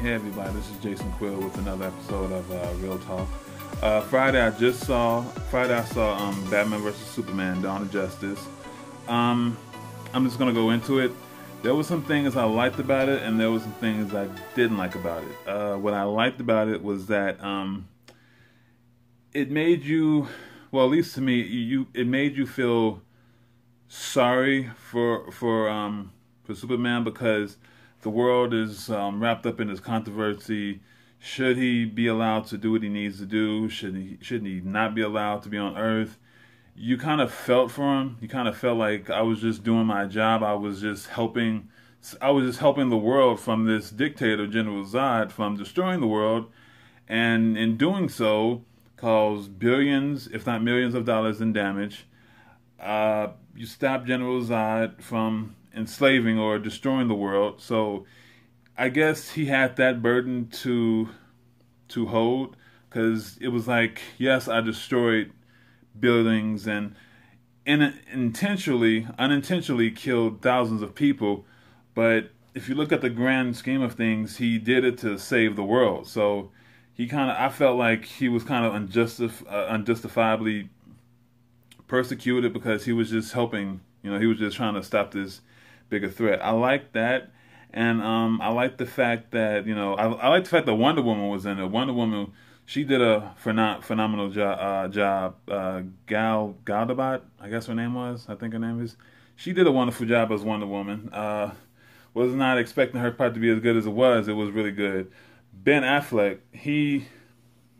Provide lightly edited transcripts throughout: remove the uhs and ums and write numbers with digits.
Hey everybody, this is Jason Quill with another episode of Real Talk. Friday I saw Batman vs Superman: Dawn of Justice. I'm just gonna go into it. There were some things I liked about it, and there were some things I didn't like about it. What I liked about it was that it made you, well, at least to me, it made you feel sorry for Superman, because the world is wrapped up in this controversy. Should he be allowed to do what he needs to do? Shouldn't he not be allowed to be on Earth? You kind of felt for him. You kind of felt like I was just doing my job. I was just helping the world from this dictator, General Zod, from destroying the world, and in doing so, caused billions, if not millions of dollars in damage. You stopped General Zod from enslaving or destroying the world. So I guess he had that burden to hold, because it was like, yes, I destroyed buildings and unintentionally killed thousands of people, but if you look at the grand scheme of things, he did it to save the world. So I felt like he was kind of unjustifiably persecuted, because he was just helping, he was just trying to stop this bigger threat. I like that, and I like the fact that I like the fact that Wonder Woman was in it. Wonder Woman, she did a phenomenal job. Gal Gadot, I guess her name was. I think her name is. She did a wonderful job as Wonder Woman. Was not expecting her part to be as good as it was. It was really good. Ben Affleck, he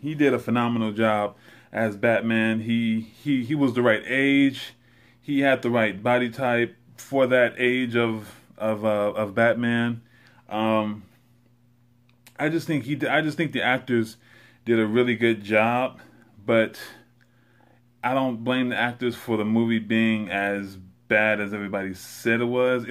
did a phenomenal job as Batman. He was the right age. He had the right body type for that age of Batman. I just think the actors did a really good job, but I don't blame the actors for the movie being as bad as everybody said it was.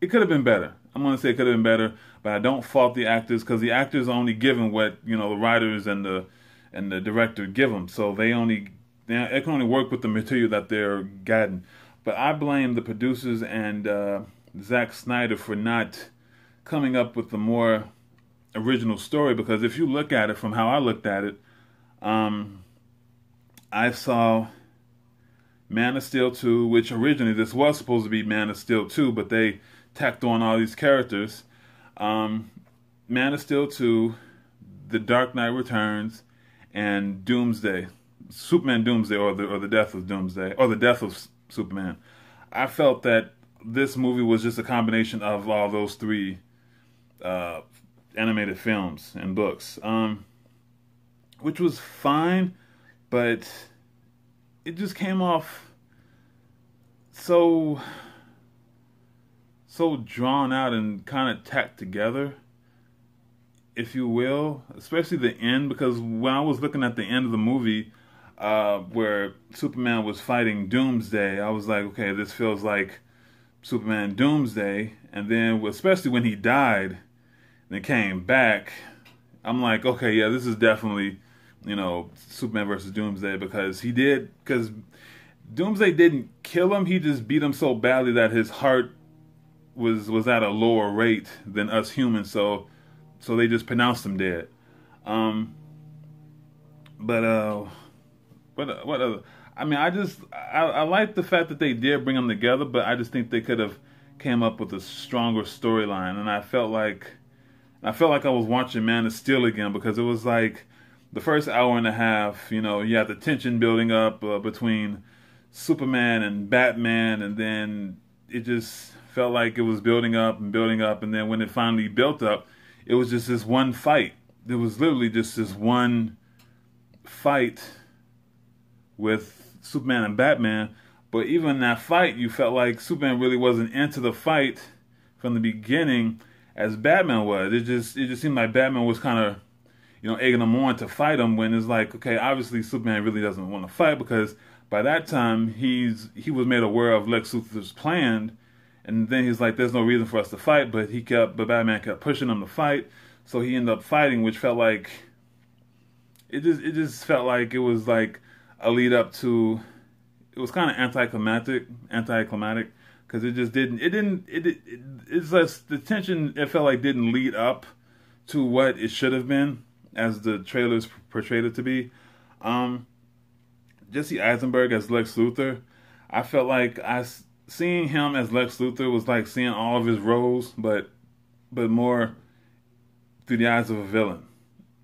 It could have been better. I'm going to say it could have been better, but I don't fault the actors, because the actors are only given what the writers and the director give them. So they can only work with the material that they're getting. But I blame the producers and Zack Snyder for not coming up with a more original story, because if you look at it from how I looked at it, I saw Man of Steel 2, which originally this was supposed to be Man of Steel 2, but they tacked on all these characters. Man of Steel 2, The Dark Knight Returns, and Doomsday. Superman Doomsday, or the death of Doomsday, or the death of Superman. I felt that this movie was just a combination of all those three animated films and books, which was fine, but it just came off so drawn out and kind of tacked together, if you will, especially the end, because when I was looking at the end of the movie, where Superman was fighting Doomsday, I was like, okay, this feels like Superman Doomsday. And then, especially when he died and came back, I'm like, okay, yeah, this is definitely, Superman versus Doomsday, because Doomsday didn't kill him, he just beat him so badly that his heart was at a lower rate than us humans, so they just pronounced him dead. What other? I mean, I like the fact that they did bring them together, but I just think they could have came up with a stronger storyline. And I felt like I was watching Man of Steel again, because it was like the first hour and a half. You had the tension building up between Superman and Batman, and then it just felt like it was building up, and then when it finally built up, it was just this one fight. There was literally just this one fight with Superman and Batman, but even in that fight, you felt like Superman really wasn't into the fight from the beginning as Batman was. It just seemed like Batman was kind of, egging him on to fight him, when it's like, okay, obviously Superman really doesn't want to fight, because by that time he was made aware of Lex Luthor's plan, and then he's like, there's no reason for us to fight, but Batman kept pushing him to fight, so he ended up fighting, which felt like, it just felt like it was like a lead up to, it was kind of anticlimactic, because it just didn't. It's like the tension. It felt like didn't lead up to what it should have been, as the trailers portrayed it to be. Jesse Eisenberg as Lex Luthor, I felt like seeing him as Lex Luthor was like seeing all of his roles, but more through the eyes of a villain.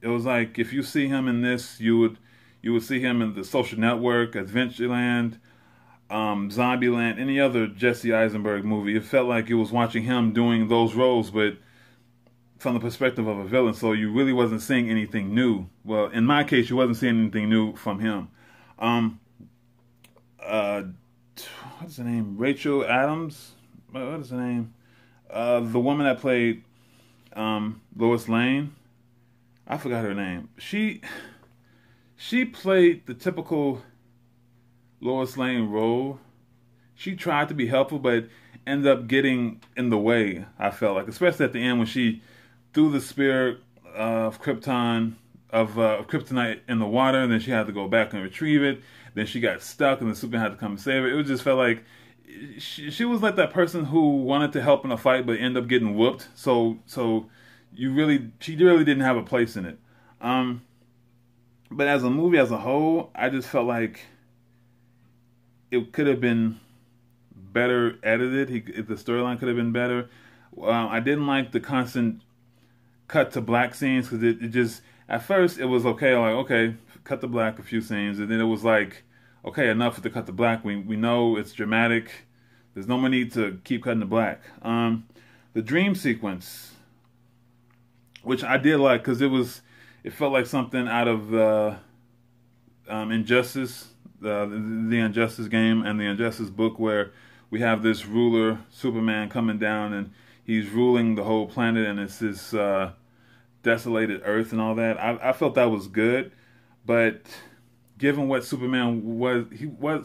It was like if you see him in this, you would see him in The Social Network, Adventureland, Zombieland, any other Jesse Eisenberg movie. It felt like it was watching him doing those roles, but from the perspective of a villain. So you really wasn't seeing anything new. Well, in my case, you wasn't seeing anything new from him. What's her name? Rachel Adams. What is her name? The woman that played Lois Lane. I forgot her name. She played the typical Lois Lane role. She tried to be helpful, but ended up getting in the way, I felt like. Especially at the end when she threw the spear of Kryptonite in the water, and then she had to go back and retrieve it. Then she got stuck, and the Superman had to come and save her. It just felt like she was like that person who wanted to help in a fight, but ended up getting whooped. So she really didn't have a place in it. But as a movie as a whole, I just felt like it could have been better edited. The storyline could have been better. I didn't like the constant cut to black scenes, because it just, at first it was okay, like, okay, cut to black a few scenes, and then it was like, okay, enough with the cut to black. We know it's dramatic. There's no more need to keep cutting to black. The dream sequence, which I did like, because it felt like something out of Injustice, the Injustice game and the Injustice book, where we have this ruler, Superman, coming down, and he's ruling the whole planet, and it's this desolated Earth and all that. I felt that was good, but given what Superman was,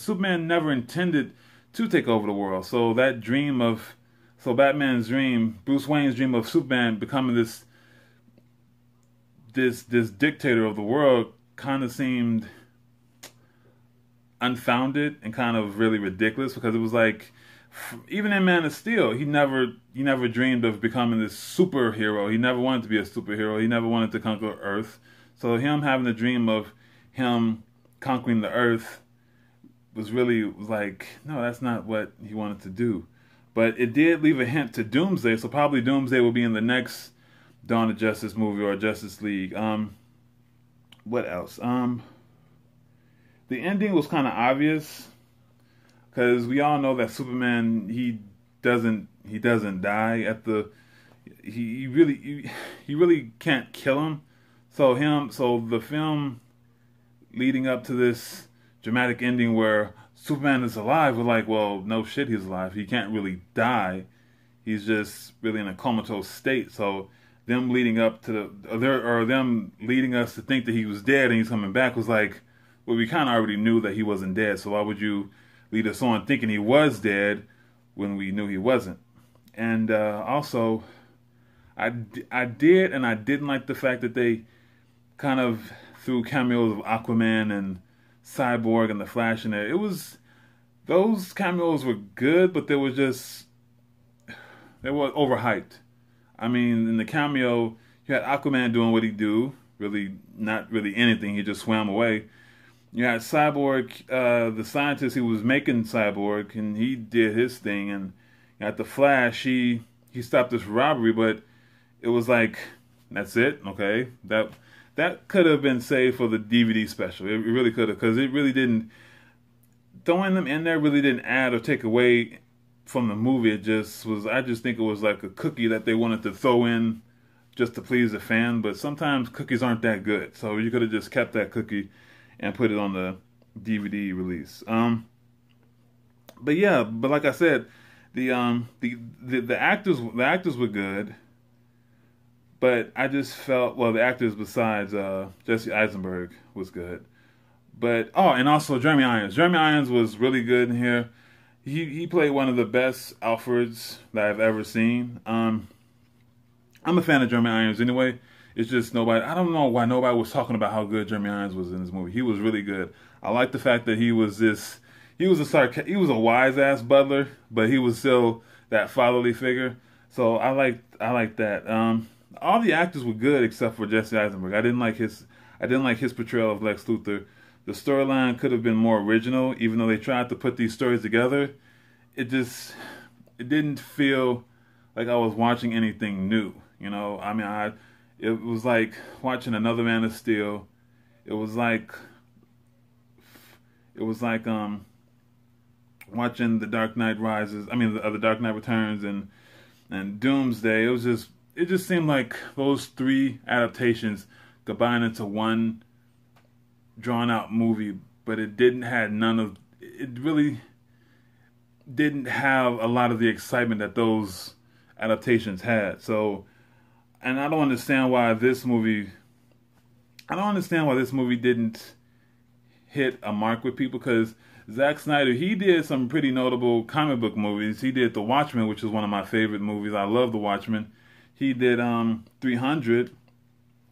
Superman never intended to take over the world. So Batman's dream, Bruce Wayne's dream of Superman becoming this dictator of the world, kind of seemed unfounded and kind of really ridiculous, because it was like, even in Man of Steel, he never dreamed of becoming this superhero. He never wanted to be a superhero. He never wanted to conquer Earth. So him having the dream of him conquering the Earth was like, no, that's not what he wanted to do. But it did leave a hint to Doomsday, so probably Doomsday will be in the next Dawn of Justice movie or Justice League. What else? The ending was kind of obvious, because we all know that Superman, he doesn't die at the, he really can't kill him. So the film leading up to this dramatic ending where Superman is alive, we're like, well, no shit, he's alive. He can't really die. He's just really in a comatose state. So them leading up to them leading us to think that he was dead and he's coming back was like, well, we kind of already knew that he wasn't dead. So why would you lead us on thinking he was dead when we knew he wasn't? And also, I did and I didn't like the fact that they kind of threw cameos of Aquaman and Cyborg and the Flash in there. Those cameos were good, but they were overhyped. I mean, in the cameo, you had Aquaman doing what he do, really not really anything. He just swam away. You had Cyborg, the scientist who was making Cyborg, and he did his thing. And you had the Flash, he stopped this robbery, but it was like, that's it, okay? That could have been saved for the DVD special. It really could have, because it really didn't, throwing them in there really didn't add or take away from the movie. It just was, I just think it was like a cookie that they wanted to throw in just to please the fan, but sometimes cookies aren't that good. So you could have just kept that cookie and put it on the DVD release. But yeah, but like I said, the actors were good, but I just felt, well, the actors besides Jesse Eisenberg was good. But and also Jeremy Irons. Jeremy Irons was really good in here. He played one of the best Alfreds that I've ever seen. I'm a fan of Jeremy Irons anyway. It's just I don't know why nobody was talking about how good Jeremy Irons was in this movie. He was really good. I like the fact that he was he was a wise ass butler, but he was still that fatherly figure. So I like that. All the actors were good except for Jesse Eisenberg. I didn't like his portrayal of Lex Luthor. The storyline could have been more original, even though they tried to put these stories together. It didn't feel like I was watching anything new. You know, I mean, it was like watching another Man of Steel. It was like watching The Dark Knight Rises. I mean, the Dark Knight Returns and Doomsday. It just seemed like those three adaptations combined into one drawn out movie, but it really didn't have a lot of the excitement that those adaptations had. So, and I don't understand why this movie didn't hit a mark with people, because Zack Snyder, he did some pretty notable comic book movies. He did The Watchmen, which is one of my favorite movies. I love The Watchmen. He did 300,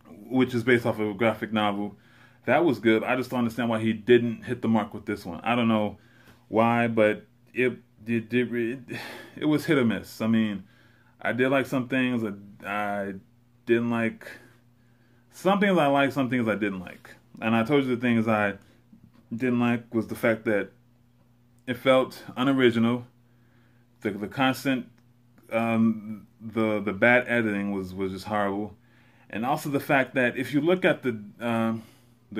which is based off of a graphic novel. That was good. I just don't understand why he didn't hit the mark with this one. I don't know why, but it was hit or miss. I mean, I did like some things. I didn't like some things. I liked some things I didn't like. And I told you the things I didn't like was the fact that it felt unoriginal. The constant the bad editing was just horrible, and also the fact that if you look at the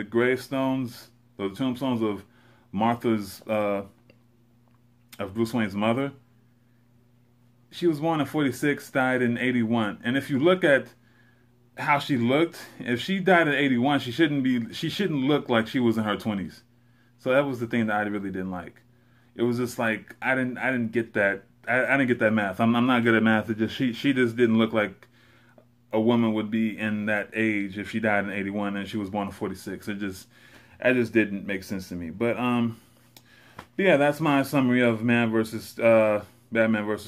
gravestones, the tombstones of Martha's of Bruce Wayne's mother, she was born in 46, died in 81, and if you look at how she looked, if she died in 81, she shouldn't look like she was in her 20s. So that was the thing that I really didn't like. It was just like I didn't get that. I didn't get that math. I'm not good at math. It just she just didn't look like a woman would be in that age if she died in 81 and she was born in 46. It just didn't make sense to me. But yeah, that's my summary of Batman versus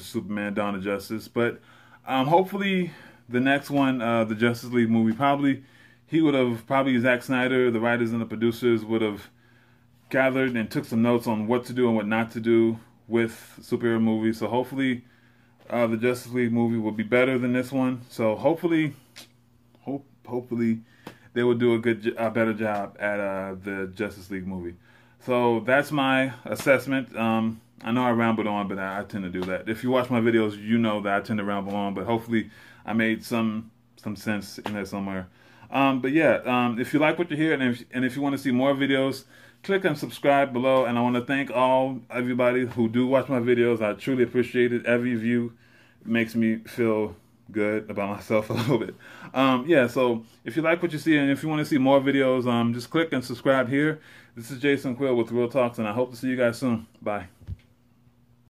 Superman: Dawn of Justice. But hopefully the next one, the Justice League movie, probably Zack Snyder, the writers and the producers would have gathered and took some notes on what to do and what not to do with superhero movies. So hopefully the Justice League movie will be better than this one. So hopefully they will do a better job at the Justice League movie. So that's my assessment. I know I rambled on, but I tend to do that. If you watch my videos, you know that I tend to ramble on, but hopefully I made some sense in there somewhere. But yeah, if you like what you hear, and if you want to see more videos, click and subscribe below. And I want to thank everybody who do watch my videos. I truly appreciate it. Every view makes me feel good about myself a little bit. Yeah, so if you like what you see and if you want to see more videos, just click and subscribe here. This is Jason Quill with Real Talks, and I hope to see you guys soon. Bye.